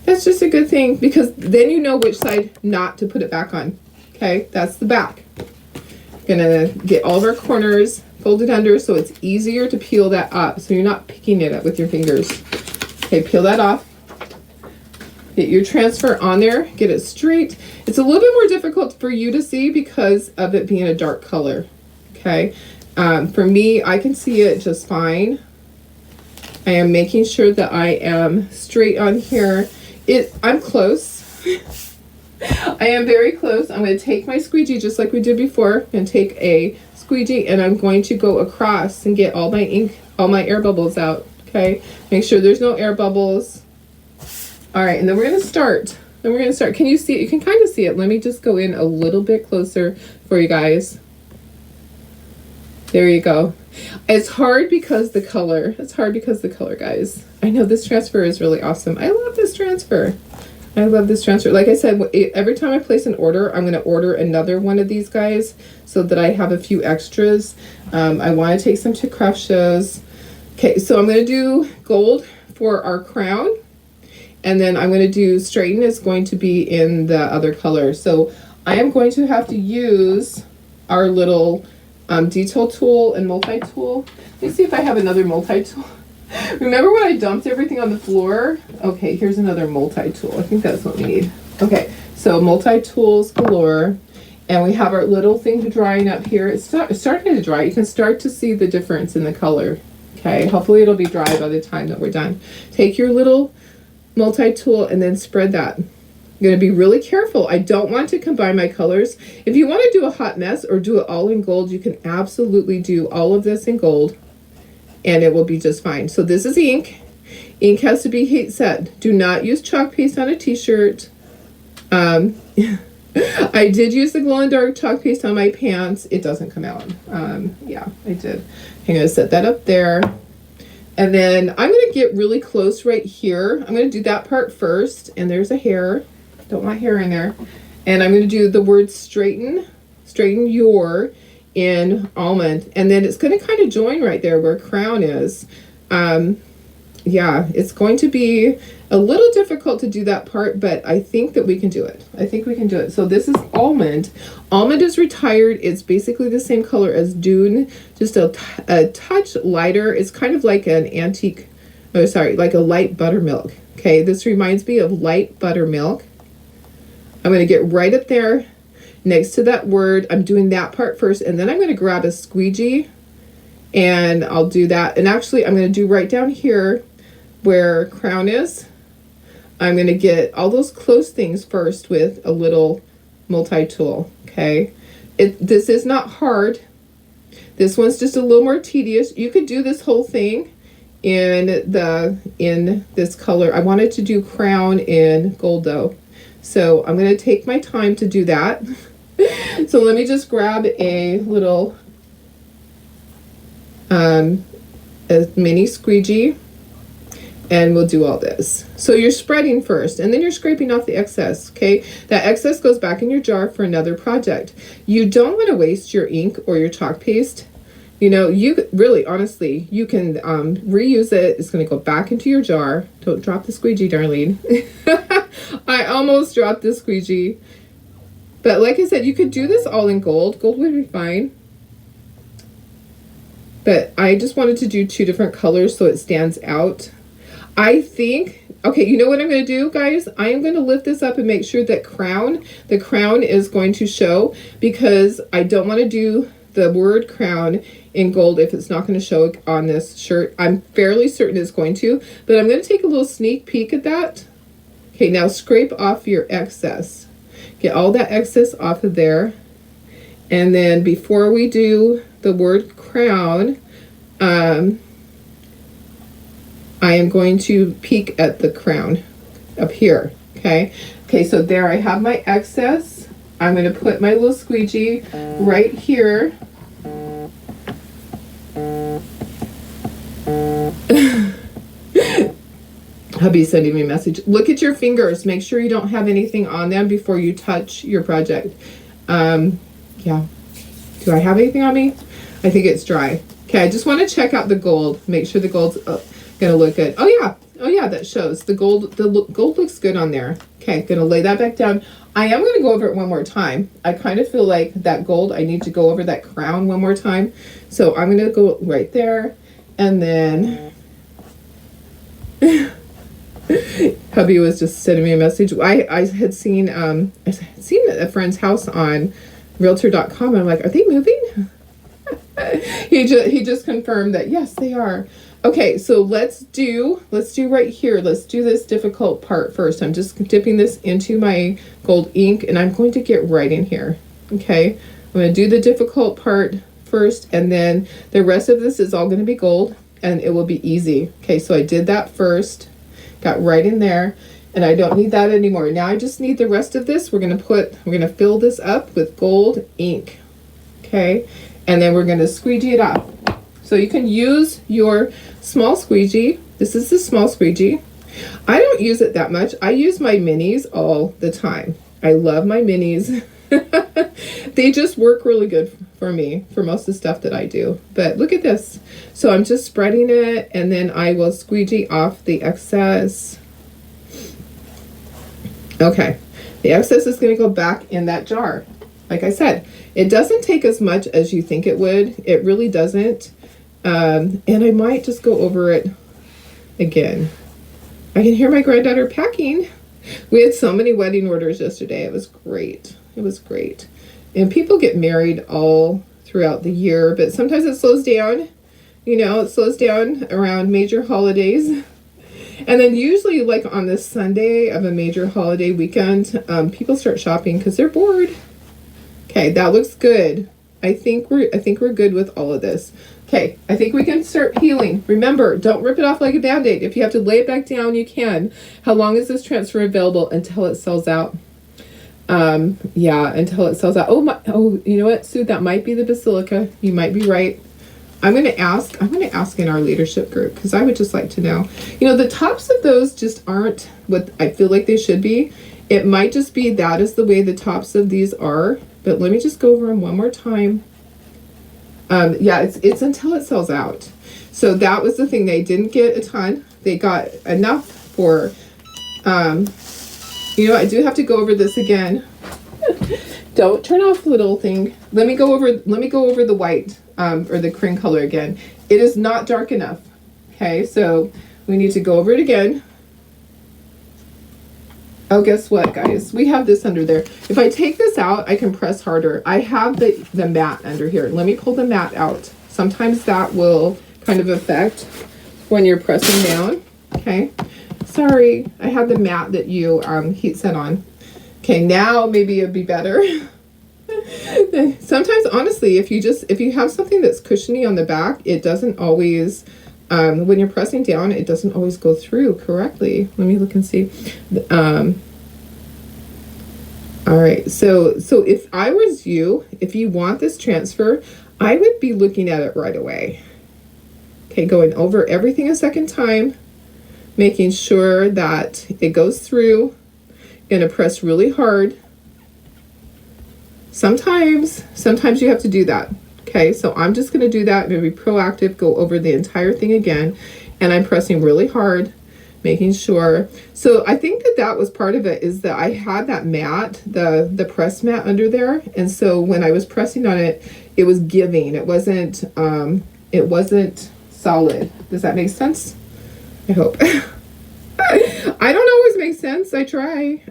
That's just a good thing, because then you know which side not to put it back on. Okay, that's the back. Gonna get all of our corners folded under so it's easier to peel that up, so you're not picking it up with your fingers. Okay, peel that off. Get your transfer on there, get it straight. It's a little bit more difficult for you to see because of it being a dark color. Okay. For me, I can see it just fine. I am making sure that I am straight on here. I'm close. I am very close. I'm going to take my squeegee just like we did before, and take a squeegee, and I'm going to go across and get all my ink, all my air bubbles out. Okay, make sure there's no air bubbles. All right, and then we're going to start. Can you see it? You can kind of see it. Let me just go in a little bit closer for you guys. There you go. It's hard because the color. Guys. I know this transfer is really awesome. I love this transfer. Like I said, every time I place an order, I'm going to order another one of these guys so that I have a few extras. I want to take some to craft shows. Okay, so I'm going to do gold for our crown, and then I'm going to do straighten is going to be in the other color. So I am going to have to use our little detail tool and multi-tool. Let me see if I have another multi-tool. Remember when I dumped everything on the floor? Okay, here's another multi-tool. I think that's what we need. Okay, so multi-tools galore. And we have our little thing drying up here. It's starting to dry. You can start to see the difference in the color. Okay, hopefully it'll be dry by the time that we're done. Take your little multi-tool and then spread that. I'm going to be really careful. I don't want to combine my colors. If you want to do a hot mess or do it all in gold, you can absolutely do all of this in gold, and it will be just fine. So this is ink. Ink has to be heat set. Do not use chalk paste on a t-shirt. I did use the glow in dark chalk paste on my pants. It doesn't come out. Yeah, I did. I'm going to set that up there. And then I'm going to get really close right here. I'm going to do that part first. And there's a hair. Don't want hair in there. And I'm going to do the word straighten your in almond. And then it's going to kind of join right there where crown is. Yeah, it's going to be a little difficult to do that part, but I think that we can do it. So this is almond. Almond is retired. It's basically the same color as Dune, just a touch lighter. It's kind of like an antique, like a light buttermilk. Okay, this reminds me of light buttermilk. I'm going to get right up there next to that word. I'm doing that part first, and then I'm going to grab a squeegee, and I'll do that. And actually, I'm going to do right down here where crown is. I'm going to get all those close things first with a little multi-tool. Okay, this is not hard. This one's just a little more tedious. You could do this whole thing in this color. I wanted to do crown in gold though, so I'm going to take my time to do that. So let me just grab a little a mini squeegee, and we'll do all this. So you're spreading first, and then you're scraping off the excess. Okay, that excess goes back in your jar for another project. You don't want to waste your ink or your chalk paste. You know, you really, honestly, you can reuse it. It's going to go back into your jar. Don't drop the squeegee, darling. I almost dropped the squeegee. But like I said, you could do this all in gold. Gold would be fine. But I just wanted to do 2 different colors so it stands out. I think, okay, you know what I'm going to do, guys? I am going to lift this up and make sure that the crown is going to show, because I don't want to do the word crown in gold if it's not going to show on this shirt. I'm fairly certain it's going to, but I'm going to take a little sneak peek at that. Okay, now scrape off your excess. Get all that excess off of there. And then before we do the word crown, I am going to peek at the crown up here. Okay, so there I have my excess. I'm going to put my little squeegee right here. Hubby's sending me a message. Look at your fingers. Make sure you don't have anything on them before you touch your project. Yeah. Do I have anything on me? I think it's dry. Okay, I just want to check out the gold. Make sure the gold's gonna look good. Oh yeah, that shows. The gold looks good on there. Okay, gonna lay that back down. I am gonna go over it one more time. I kind of feel like that gold, I need to go over that crown one more time. So I'm gonna go right there, and then hubby was just sending me a message. I had seen a friend's house on realtor.com, and I'm like, are they moving? he just confirmed that yes, they are. Okay, so let's do right here. Let's do this difficult part first. I'm just dipping this into my gold ink, and I'm going to get right in here. Okay, I'm going to do the difficult part first, and then the rest of this is all going to be gold, and it will be easy. Okay, so I did that first, got right in there, and I don't need that anymore. Now I just need the rest of this. We're going to fill this up with gold ink. Okay, and then we're going to squeegee it off. So you can use your small squeegee. This is the small squeegee. I don't use it that much. I use my minis all the time. I love my minis. They just work really good for me for most of the stuff that I do. But look at this. So I'm just spreading it, and then I will squeegee off the excess. Okay, the excess is going to go back in that jar. Like I said, it doesn't take as much as you think it would. It really doesn't. And I might just go over it again. I can hear my granddaughter packing. We had so many wedding orders yesterday. It was great. It was great. And people get married all throughout the year, but sometimes it slows down. You know, it slows down around major holidays. And then usually, like on this Sunday of a major holiday weekend, people start shopping because they're bored. Okay, that looks good. I think we're good with all of this. Okay, I think we can start healing. Remember, don't rip it off like a Band-Aid. If you have to lay it back down, you can. How long is this transfer available? Until it sells out. Yeah, until it sells out. Oh, you know what, Sue? That might be the Basilica. You might be right. I'm gonna ask in our leadership group, because I would just like to know. You know, the tops of those just aren't what I feel like they should be. It might just be that is the way the tops of these are. But let me just go over them one more time. Yeah, it's until it sells out. So that was the thing. They didn't get a ton. They got enough for, you know, I do have to go over this again. Don't turn off the little thing. Let me go over the white, or the cream color again. It is not dark enough. Okay, so we need to go over it again. Oh, guess what, guys? We have this under there. If I take this out, I can press harder. I have the mat under here. Let me pull the mat out. Sometimes that will kind of affect when you're pressing down. Okay. Sorry, I had the mat that you heat set on. Okay, now maybe it'd be better. Sometimes, honestly, if you have something that's cushiony on the back, it doesn't always... when you're pressing down, it doesn't always go through correctly. Let me look and see. All right, so if I was you, if you want this transfer, I would be looking at it right away. Okay, going over everything a second time, making sure that it goes through. Gonna press really hard. Sometimes you have to do that. Okay, so I'm just going to do that. I'm going to be proactive, go over the entire thing again, and I'm pressing really hard making sure. So I think that that was part of it, is that I had that mat, the press mat under there, and so when I was pressing on it, it was giving. It wasn't solid. Does that make sense? I hope. I don't always make sense. I try,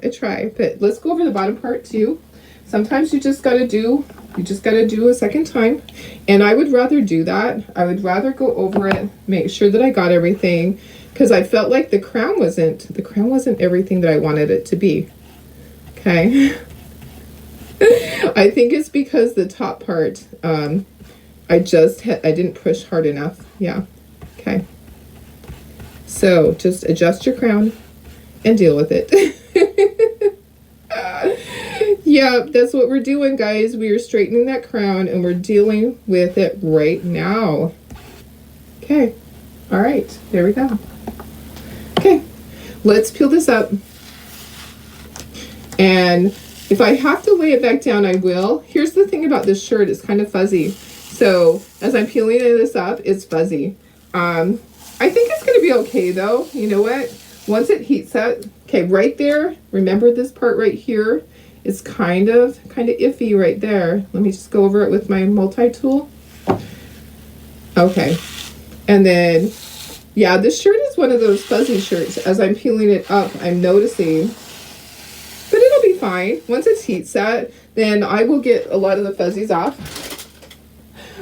but let's go over the bottom part too. Sometimes you just gotta do a second time, and I would rather do that. I would rather go over it, make sure that I got everything, because I felt like the crown wasn't everything that I wanted it to be. Okay. I think it's because the top part, I didn't push hard enough. Yeah. Okay. So just adjust your crown and deal with it. Yeah, that's what we're doing, guys. We are straightening that crown and we're dealing with it right now. Okay. All right. There we go. Okay. Let's peel this up. And if I have to lay it back down, I will. Here's the thing about this shirt. It's kind of fuzzy. So as I'm peeling this up, it's fuzzy. I think it's going to be okay, though. You know what? Once it heats up, okay, right there, remember this part right here is kind of iffy right there. Let me just go over it with my multi-tool. Okay. And then, yeah, this shirt is one of those fuzzy shirts. As I'm peeling it up, I'm noticing. But it'll be fine. Once it's heat set, then I will get a lot of the fuzzies off.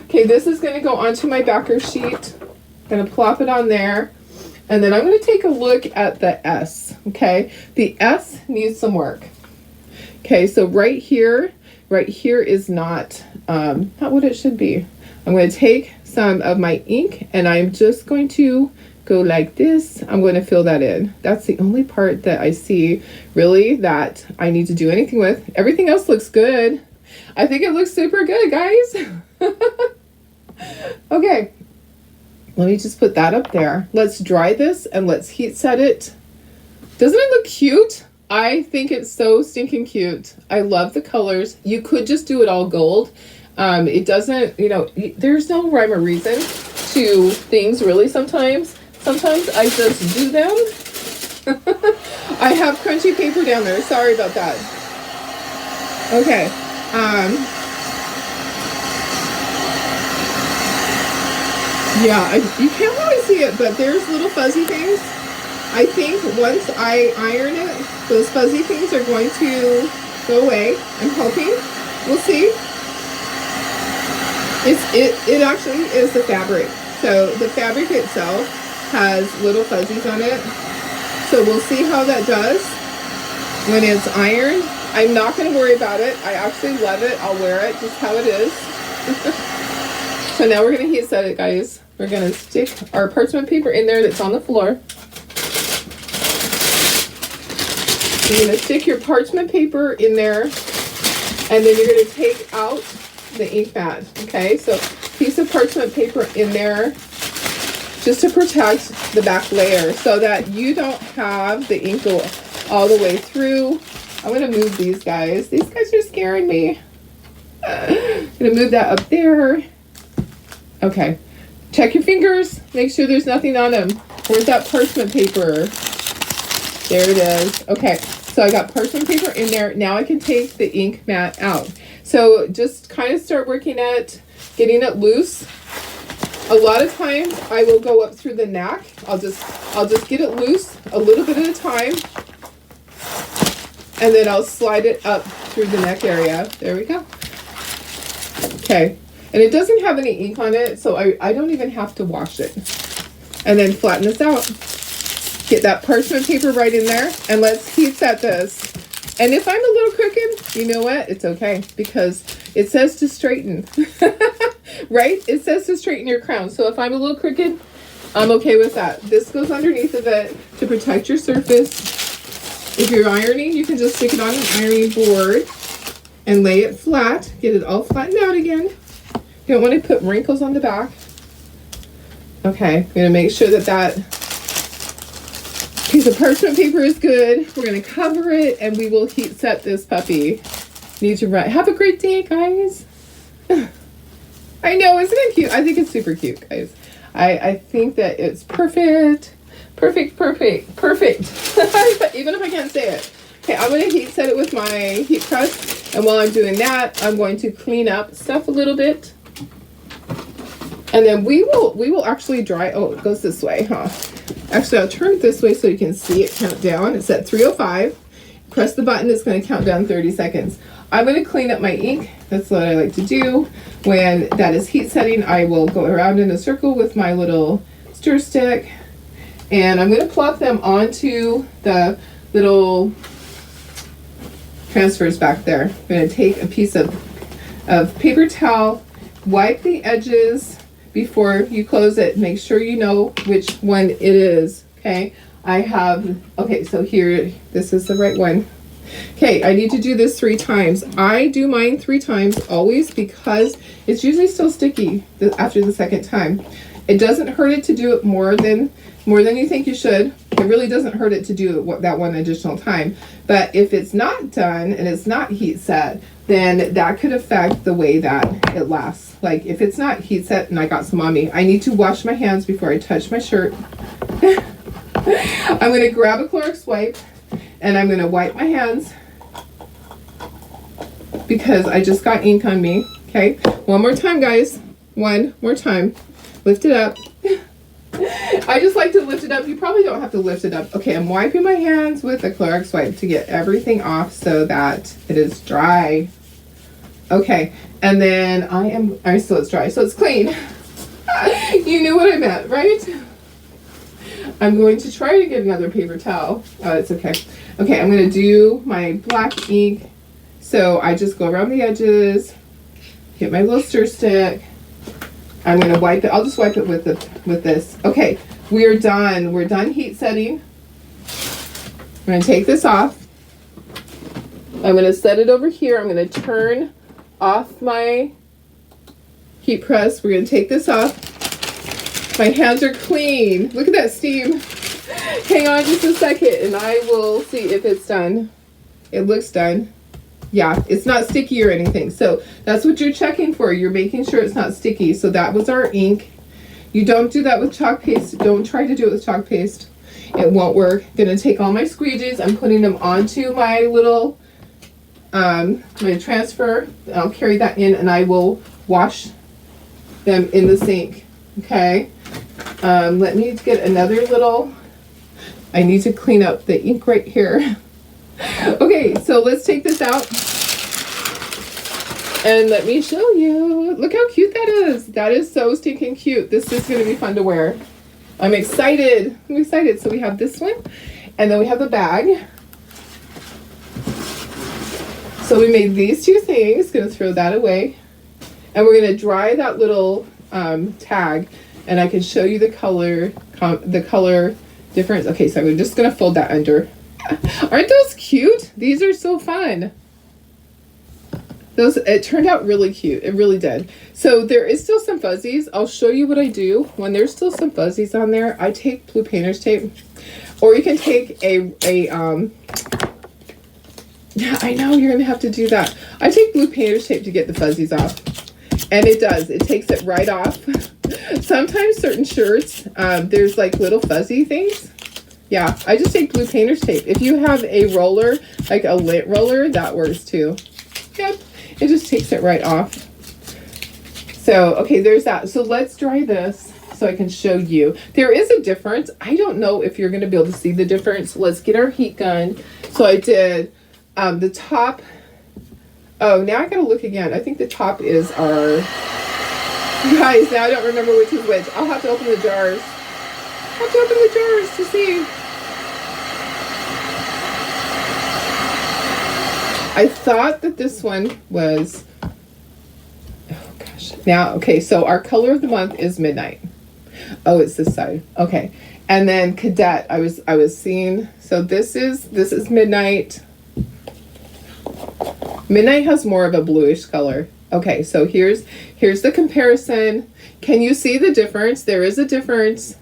Okay, this is going to go onto my backer sheet. Going to plop it on there. And then I'm going to take a look at the S. Okay, the S needs some work. Okay, so right here is not what it should be. I'm going to take some of my ink and I'm just going to go like this. I'm going to fill that in. That's the only part that I see really that I need to do anything with. Everything else looks good. I think it looks super good, guys. Okay. Let me just put that up there. Let's dry this and let's heat set it. Doesn't it look cute? I think it's so stinking cute. I love the colors. You could just do it all gold. It doesn't, there's no rhyme or reason to things really sometimes. Sometimes I just do them. I have crunchy paper down there. Sorry about that. Okay. Yeah, you can't really see it, but there's little fuzzy things. I think once I iron it, those fuzzy things are going to go away. I'm hoping. We'll see. It actually is the fabric. So the fabric itself has little fuzzies on it. So we'll see how that does when it's ironed. I'm not going to worry about it. I actually love it. I'll wear it just how it is. So now we're going to heat set it, guys. We're going to stick our parchment paper in there that's on the floor. You're going to stick your parchment paper in there, and then you're going to take out the ink mat. Okay, so piece of parchment paper in there just to protect the back layer so that you don't have the ink go all the way through. I'm going to move these guys. These guys are scaring me. I'm going to move that up there. Okay. Check your fingers. Make sure there's nothing on them. Where's that parchment paper? There it is. Okay. So I got parchment paper in there. Now I can take the ink mat out. So just kind of start working at getting it loose. A lot of times I will go up through the neck. I'll just get it loose a little bit at a time. And then I'll slide it up through the neck area. There we go. Okay. And it doesn't have any ink on it, so I don't even have to wash it. And then flatten this out. Get that parchment paper right in there, and let's heat set this. And if I'm a little crooked, you know what? It's okay, because it says to straighten. Right? It says to straighten your crown. So if I'm a little crooked, I'm okay with that. This goes underneath of it to protect your surface. If you're ironing, you can just stick it on an ironing board and lay it flat. Get it all flattened out again. You don't want to put wrinkles on the back. Okay, I'm going to make sure that piece of parchment paper is good. We're going to cover it and we will heat set this puppy. Need to run. Have a great day, guys. I know, isn't it cute? I think it's super cute, guys. I think that it's perfect Perfect, perfect, perfect. Even if I can't say it. Okay, I'm going to heat set it with my heat press. And while I'm doing that, I'm going to clean up stuff a little bit. And then we will actually dry. Oh, it goes this way, huh? Actually, I'll turn it this way so you can see it count down. It's at 3:05. Press the button, it's going to count down 30 seconds. I'm going to clean up my ink. That's what I like to do. When that is heat setting, I will go around in a circle with my little stir stick. And I'm going to plop them onto the little transfers back there. I'm going to take a piece of paper towel, wipe the edges before you close it. Make sure you know which one it is, okay? Okay, so here, this is the right one. Okay, I need to do this 3 times. I do mine 3 times always because it's usually still sticky after the second time. It doesn't hurt it to do it more than you think you should. It really doesn't hurt it to do that one additional time. But if it's not done and it's not heat set, then that could affect the way that it lasts. Like if it's not heat set and I got some on me, I need to wash my hands before I touch my shirt. I'm going to grab a Clorox wipe and I'm going to wipe my hands because I just got ink on me. Okay, one more time, guys. One more time. Lift it up. I just like to lift it up. You probably don't have to lift it up. Okay, I'm wiping my hands with a Clorox wipe to get everything off so that it is dry. Okay, and then so it's dry, so it's clean. You knew what I meant, right? I'm going to try to get another paper towel. Oh, it's okay. Okay, I'm going to do my black ink. So I just go around the edges, get my little stir stick. I'm going to wipe it. I'll just wipe it with this. Okay, we are done. We're done heat setting. I'm going to take this off. I'm going to set it over here. I'm going to turn off my heat press. We're going to take this off. My hands are clean. Look at that steam. Hang on just a second and I will see if it's done. It looks done. Yeah, it's not sticky or anything. So that's what you're checking for. You're making sure it's not sticky. So that was our ink. You don't do that with chalk paste. Don't try to do it with chalk paste. It won't work. I'm going to take all my squeegees. I'm putting them onto my little my transfer. I'll carry that in and I will wash them in the sink. Okay. Let me get another little, I need to clean up the ink right here. Okay, so let's take this out and let me show you. Look how cute that is. That is so stinking cute. This is going to be fun to wear. I'm excited. I'm excited. So we have this one and then we have the bag. So we made these 2 things. Going to throw that away. And we're going to dry that little tag. And I can show you the color difference. Okay, so I'm just going to fold that under. Aren't those cute? These are so fun. It turned out really cute. It really did. So there is still some fuzzies. I'll show you what I do. When there's still some fuzzies on there, I take blue painter's tape. Or you can take yeah, I know you're going to have to do that. I take blue painter's tape to get the fuzzies off. And it does. It takes it right off. Sometimes certain shirts, there's like little fuzzy things. Yeah, I just take blue painter's tape. If you have a roller, like a lint roller, that works too. Yep, it just takes it right off. So, okay, there's that. So let's dry this so I can show you. There is a difference. I don't know if you're going to be able to see the difference. Let's get our heat gun. So I did the top. Oh, now I got to look again. I think the top is our... Guys, now I don't remember which is which. I'll have to open the jars. I'll have to open the jars to see. I thought that this one was... Oh, gosh. Now, okay, so our color of the month is Midnight. Oh, it's this side. Okay. And then Cadet, I was seeing... So this is Midnight. Midnight has more of a bluish color. Okay, so here's the comparison. Can you see the difference? There is a difference.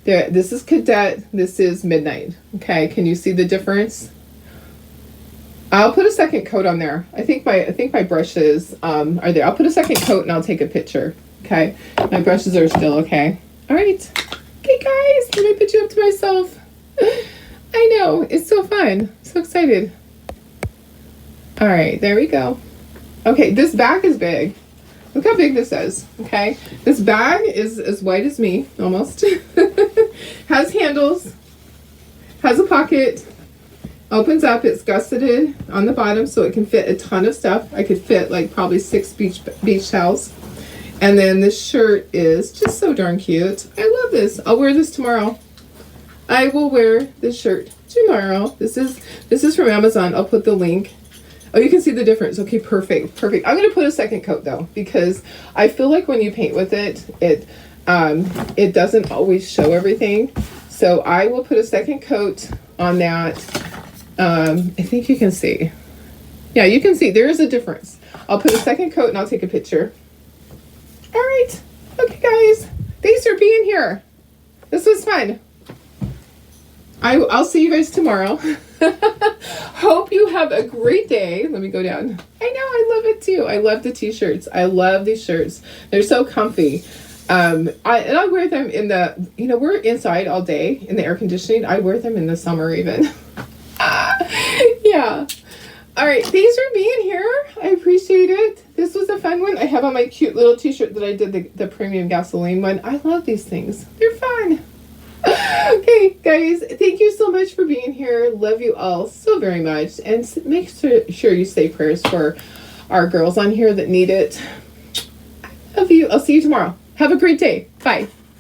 There. This is Cadet. This is Midnight. Okay, can you see the difference? I'll put a second coat on there. I think my brushes are there. I'll put a second coat and I'll take a picture. Okay, my brushes are still okay. All right. Okay, guys, let me put you up to myself. I know, it's so fun. So excited. All right, there we go. Okay, this bag is big. Look how big this is, okay? This bag is as white as me, almost. Has handles, has a pocket, opens up, it's gusseted on the bottom so it can fit a ton of stuff. I could fit like probably 6 beach towels. And then this shirt is just so darn cute. I love this. I'll wear this tomorrow. I will wear this shirt tomorrow. This is from Amazon. I'll put the link. Oh, you can see the difference. Okay, perfect, perfect. I'm gonna put a second coat though, because I feel like when you paint with it, it doesn't always show everything. So I will put a second coat on that. I think you can see. Yeah, you can see there is a difference. I'll put a second coat and I'll take a picture. All right. Okay, guys. Thanks for being here. This was fun. I'll see you guys tomorrow. Hope you have a great day. Let me go down. I know, I love it too. I love the t-shirts. I love these shirts. They're so comfy. I wear them in the, we're inside all day in the air conditioning. I wear them in the summer even. Yeah. All right. Thanks for being here. I appreciate it. This was a fun one. I have on my cute little t-shirt that I did the premium gasoline one. I love these things. They're fun. Okay, guys, thank you so much for being here. Love you all so very much. And make sure you say prayers for our girls on here that need it. I love you. I'll see you tomorrow. Have a great day. Bye.